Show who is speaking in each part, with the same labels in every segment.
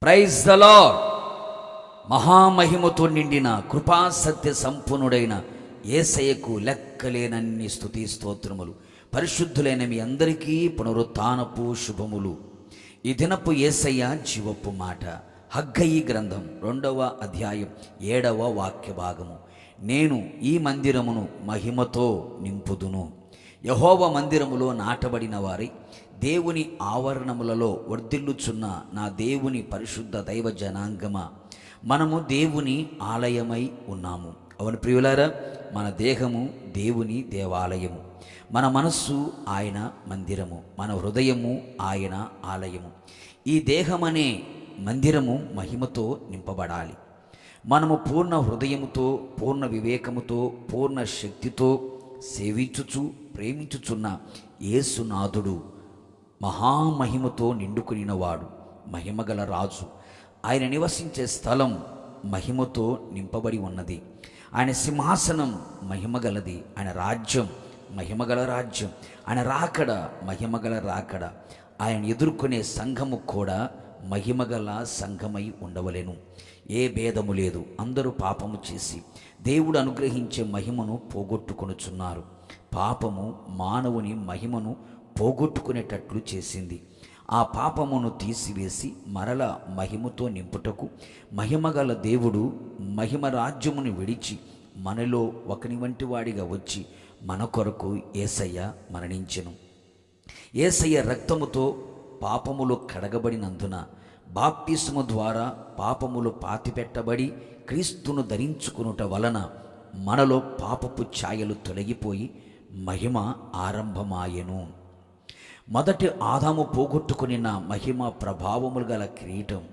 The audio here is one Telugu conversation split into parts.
Speaker 1: Praise the lord. మహామహిమతో నిండిన కృపా సత్య సంపూర్ణుడైన యేసయ్యకు లెక్కలేనన్ని స్తుతి స్తోత్రములు. పరిశుద్ధులైన మీ అందరికీ పునరుత్థానపు శుభములు. ఈ దినపు యేసయ్య జీవపు మాట. హగ్గయి గ్రంథం 2వ అధ్యాయం 7వ వాక్య భాగము. నేను ఈ మందిరమును మహిమతో నింపుదును. యెహోవా మందిరములో నాటబడిన వారై దేవుని ఆవరణములలో వర్ధిల్లుచున్న నా దేవుని పరిశుద్ధ దైవ జనాంగమా, మనము దేవుని ఆలయమై ఉన్నాము. అవును ప్రియులారా, మన దేహము దేవుని దేవాలయము, మన మనస్సు ఆయన మందిరము, మన హృదయము ఆయన ఆలయము. ఈ దేహమనే మందిరము మహిమతో నింపబడాలి. మనము పూర్ణ హృదయముతో, పూర్ణ వివేకముతో, పూర్ణ శక్తితో సేవించుచు ప్రేమించుచున్న యేసునాథుడు మహామహిమతో నిండుకునినవాడు, మహిమగల రాజు. ఆయన నివసించే స్థలం మహిమతో నింపబడి ఉన్నది. ఆయన సింహాసనం మహిమగలది. ఆయన రాజ్యం మహిమగల రాజ్యం. ఆయన రాకడ మహిమగల రాకడ. ఆయన ఎదుర్కొనే సంఘము కూడా మహిమగల సంఘమై ఉండవలెను. ఏ భేదము లేదు. అందరూ పాపము చేసి దేవుడు అనుగ్రహించే మహిమను పోగొట్టుకొనుచున్నారు. పాపము మానవుని మహిమను పోగొట్టుకునేటట్లు చేసింది. ఆ పాపమును తీసివేసి మరల మహిమతో నింపుటకు మహిమగల దేవుడు మహిమ రాజ్యమును విడిచి మనలో ఒకని వంటి వాడిగా వచ్చి మన కొరకు యేసయ్య మరణించెను. యేసయ్య రక్తముతో పాపములు కడగబడినందున, బాప్తిస్ము ద్వారా పాపములు పాతిపెట్టబడి క్రీస్తును ధరించుకునుట వలన మనలో పాపపు ఛాయలు తొలగిపోయి మహిమ ఆరంభమాయెను. మొదటి ఆదాము పోగొట్టుకునిన మహిమ ప్రభావములు గల కిరీటం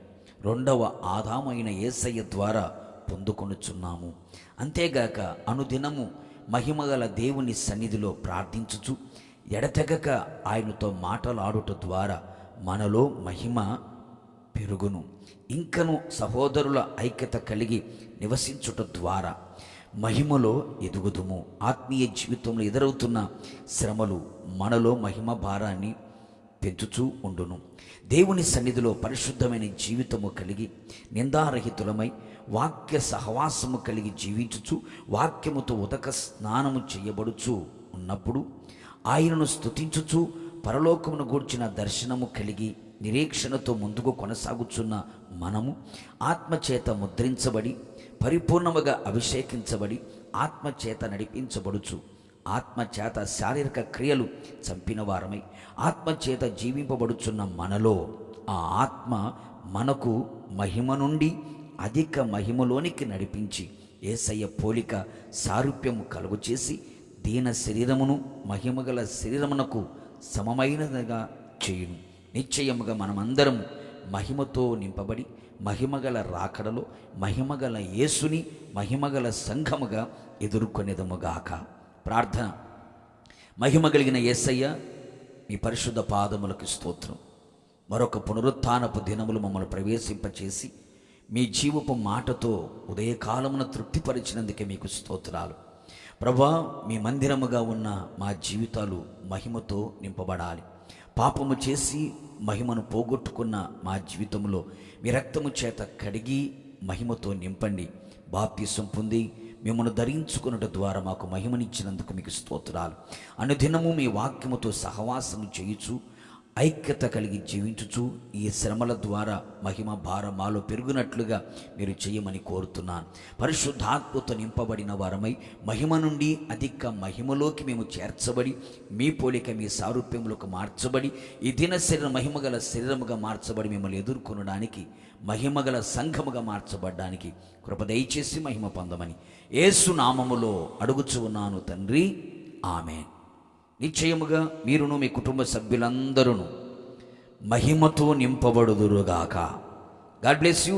Speaker 1: రెండవ ఆదాము అయిన యేసయ్య ద్వారా పొందుకొనుచున్నాము. అంతేగాక అనుదినము మహిమగల దేవుని సన్నిధిలో ప్రార్థించుచు ఎడతెగక ఆయనతో మాటలాడుట ద్వారా మనలో మహిమ పెరుగును. ఇంకను సహోదరుల ఐక్యత కలిగి నివసించుట ద్వారా మహిమలో ఎదుగుదుము. ఆత్మీయ జీవితంలో ఎదురవుతున్న శ్రమలు మనలో మహిమ భారాన్ని పెంచుచూ ఉండును. దేవుని సన్నిధిలో పరిశుద్ధమైన జీవితము కలిగి నిందారహితులమై వాక్య సహవాసము కలిగి జీవించుచు వాక్యముతో ఉదక స్నానము చేయబడుచు ఉన్నప్పుడు ఆయనను స్తుతించుచు పరలోకమును గూర్చిన దర్శనము కలిగి నిరీక్షణతో ముందుకు కొనసాగుచున్న మనము ఆత్మచేత ముద్రించబడి పరిపూర్ణముగా అభిషేకించబడి ఆత్మచేత నడిపించబడుచు, ఆత్మచేత శారీరక క్రియలు చంపిన వారమై ఆత్మచేత జీవింపబడుచున్న మనలో ఆ ఆత్మ మనకు మహిమ నుండి అధిక మహిమలోనికి నడిపించి యేసయ్య పోలిక సారూప్యము కలుగు చేసి దీన శరీరమును మహిమగల శరీరమునకు సమమైనదిగా చేయును. నిశ్చయముగా మనమందరం మహిమతో నింపబడి మహిమగల రాకడలో మహిమగల యేసుని మహిమగల సంఘముగా ఎదుర్కొనేదముగాక. ప్రార్థన. మహిమ కలిగిన యేసయ్య, మీ పరిశుద్ధ పాదములకు స్తోత్రం. మరొక పునరుత్థానపు దినములు మమ్మల్ని ప్రవేశింపచేసి మీ జీవపు మాటతో ఉదయకాలమున తృప్తిపరిచినందుకే మీకు స్తోత్రాలు. ప్రభా, మీ మందిరముగా ఉన్న మా జీవితాలు మహిమతో నింపబడాలి. పాపము చేసి మహిమను పోగొట్టుకున్న మా జీవితంలో మీ రక్తము చేత కడిగి మహిమతో నింపండి. బాప్తిసం పొంది మిమ్మల్ని ధరించుకున్నట ద్వారా మాకు మహిమనిచ్చినందుకు మీకు స్తోత్రాలు. అనుదినము మీ వాక్యముతో సహవాసము చేయుచు ఐక్యత కలిగి జీవించుచు ఈ శ్రమల ద్వారా మహిమ భారం మాలో పెరుగునట్లుగా మీరు చేయమని కోరుతున్నాను. పరిశుద్ధాత్మతో నింపబడిన వారమై మహిమ నుండి అధిక మహిమలోకి మేము చేర్చబడి మీ పోలిక మీ సారూప్యములకు మార్చబడి ఈ దిన శరీరం మహిమగల శరీరముగా మార్చబడి మిమ్మల్ని ఎదుర్కొనడానికి మహిమగల సంఘముగా మార్చబడ్డానికి కృప దయచేసి మహిమ పొందమని యేసు నామములో అడుగుచు ఉన్నాను తండ్రి, ఆమేన్. నిశ్చయముగా మీరును మీ కుటుంబ సభ్యులందరూ మహిమతో నింపబడుదురుగాక. God bless you.